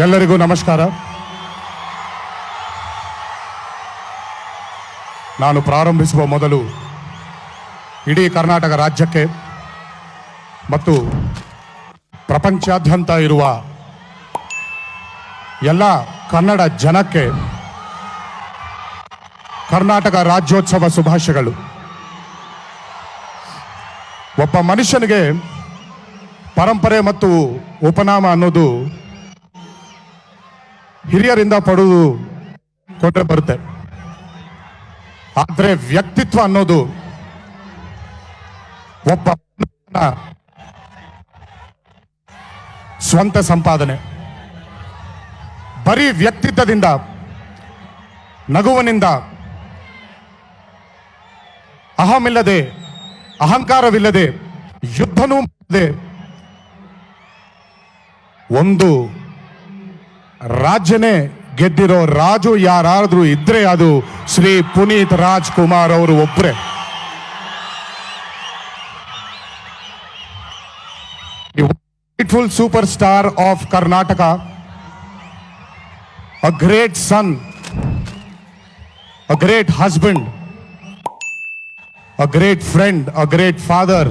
ಎಲ್ಲರಿಗೂ ನಮಸ್ಕಾರ. ನಾನು ಪ್ರಾರಂಭಿಸುವ ಮೊದಲು ಇಡೀ ಕರ್ನಾಟಕ ರಾಜ್ಯಕ್ಕೆ ಮತ್ತು ಪ್ರಪಂಚಾದ್ಯಂತ ಇರುವ ಎಲ್ಲ ಕನ್ನಡ ಜನಕ್ಕೆ ಕರ್ನಾಟಕ ರಾಜ್ಯೋತ್ಸವ ಶುಭಾಶಯಗಳು. ಒಬ್ಬ ಮನುಷ್ಯನಿಗೆ ಪರಂಪರೆ ಮತ್ತು ಉಪನಾಮ ಅನ್ನೋದು ಹಿರಿಯರಿಂದ ಪಡೆದು ಕೊಟ್ಟರೆ ಬರುತ್ತೆ. ಆದರೆ ವ್ಯಕ್ತಿತ್ವ ಅನ್ನೋದು ಒಬ್ಬ ಸ್ವಂತ ಸಂಪಾದನೆ. ಬರೀ ವ್ಯಕ್ತಿತ್ವದಿಂದ, ನಗುವಿನಿಂದ, ಅಹಮಿಲ್ಲದೆ, ಅಹಂಕಾರವಿಲ್ಲದೆ, ಯುದ್ಧನೂ ಮಾಡದೆ ಒಂದು ರಾಜ್ಯನೇ ಗೆದ್ದಿರೋ ರಾಜು ಯಾರಾದ್ರೂ ಇದ್ರೆ ಅದು ಶ್ರೀ ಪುನೀತ್ ರಾಜ್ಕುಮಾರ್ ಅವರು ಒಬ್ಬರೇ. Beautiful superstar of Karnataka, a great son, a great husband, a great friend, a great father,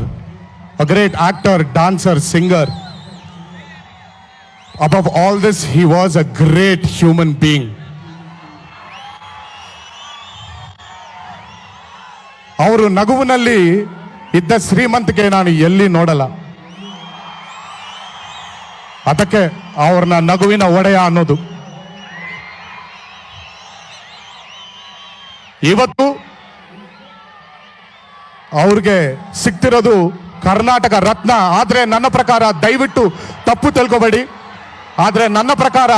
a great actor, dancer, singer. Above all this, he was a great human being. ಅವರು ನಗುವಿನಲ್ಲಿ ಇದ್ದ ಶ್ರೀಮಂತಿಕೆ ನಾನು ಎಲ್ಲಿ ನೋಡಲ್ಲ. ಅದಕ್ಕೆ ಅವ್ರನ್ನ ನಗುವಿನ ಒಡೆಯ ಅನ್ನೋದು. ಇವತ್ತು ಅವ್ರಿಗೆ ಸಿಗ್ತಿರೋದು ಕರ್ನಾಟಕ ರತ್ನ. ಆದ್ರೆ ನನ್ನ ಪ್ರಕಾರ, ದಯವಿಟ್ಟು ತಪ್ಪು ತಿಳ್ಕೊಬೇಡಿ, ಆದ್ರೆ ನನ್ನ ಪ್ರಕಾರ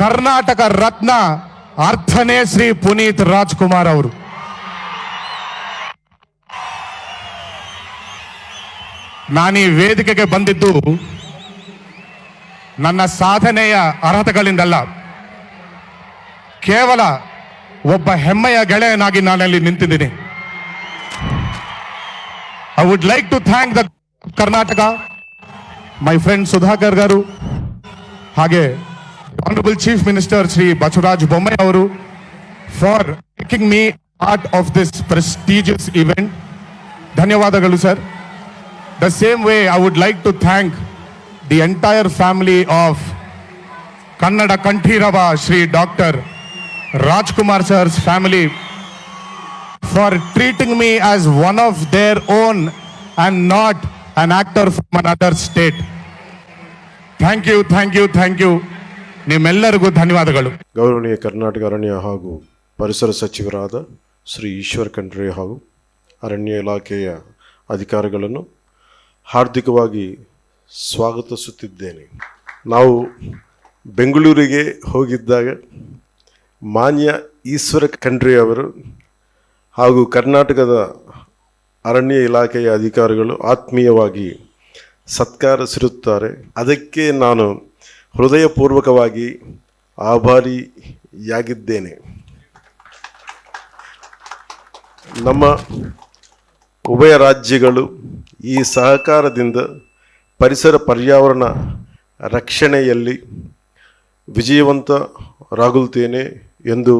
ಕರ್ನಾಟಕ ರತ್ನ ಅರ್ಥನೇ ಶ್ರೀ ಪುನೀತ್ ರಾಜ್ಕುಮಾರ್ ಅವರು. ನಾನೀ ವೇದಿಕೆಗೆ ಬಂದಿದ್ದು ನನ್ನ ಸಾಧನೆಯ ಅರ್ಹತೆಗಳಿಂದಲ್ಲ, ಕೇವಲ ಒಬ್ಬ ಹೆಮ್ಮೆಯ ಗೆಳೆಯನಾಗಿ ನಾನಲ್ಲಿ ನಿಂತಿದ್ದೀನಿ. I would like to thank the Karnataka, my friend Sudhakar garu, ಹಾಗೆ honourable chief minister Shri Basavaraja Bommai ಅವರು for making me part of this prestigious event. ಧನ್ಯವಾದಗಳು sir. The same way I would like to thank the entire family of Kannada Kanteerava Shri doctor Rajkumar sir's family for treating me as one of their own and not an actor from another state. Thank you, thank you, thank you. ನಿಮ್ಮೆಲ್ಲರಿಗೂ ಧನ್ಯವಾದಗಳು. ಗೌರವನೀಯ ಕರ್ನಾಟಕ ಅರಣ್ಯ ಹಾಗೂ ಪರಿಸರ ಸಚಿವರಾದ ಶ್ರೀ ಈಶ್ವರ್ ಖಂಡ್ರೆ ಹಾಗೂ ಅರಣ್ಯ ಇಲಾಖೆಯ ಅಧಿಕಾರಿಗಳನ್ನು ಹಾರ್ದಿಕವಾಗಿ ಸ್ವಾಗತಿಸುತ್ತಿದ್ದೇನೆ. ನಾವು ಬೆಂಗಳೂರಿಗೆ ಹೋಗಿದ್ದಾಗ ಮಾನ್ಯ ಈಶ್ವರ ಖಂಡ್ರೆ ಅವರು ಹಾಗೂ ಕರ್ನಾಟಕದ ಅರಣ್ಯ ಇಲಾಖೆಯ ಅಧಿಕಾರಿಗಳು ಆತ್ಮೀಯವಾಗಿ ಸತ್ಕರಿಸಿರುತ್ತಾರೆ. ಅದಕ್ಕೆ ನಾನು ಹೃದಯಪೂರ್ವಕವಾಗಿ ಆಭಾರಿಯಾಗಿದ್ದೇನೆ. ನಮ್ಮ ಉಭಯ ರಾಜ್ಯಗಳು ಈ ಸಹಕಾರದಿಂದ ಪರಿಸರ ಪರ್ಯಾವರಣ ರಕ್ಷಣೆಯಲ್ಲಿ ವಿಜಯವಂತರಾಗುತ್ತೇನೆ ಎಂದು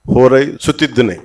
ಹೋರೈಸುತ್ತಿದ್ದೇನೆ.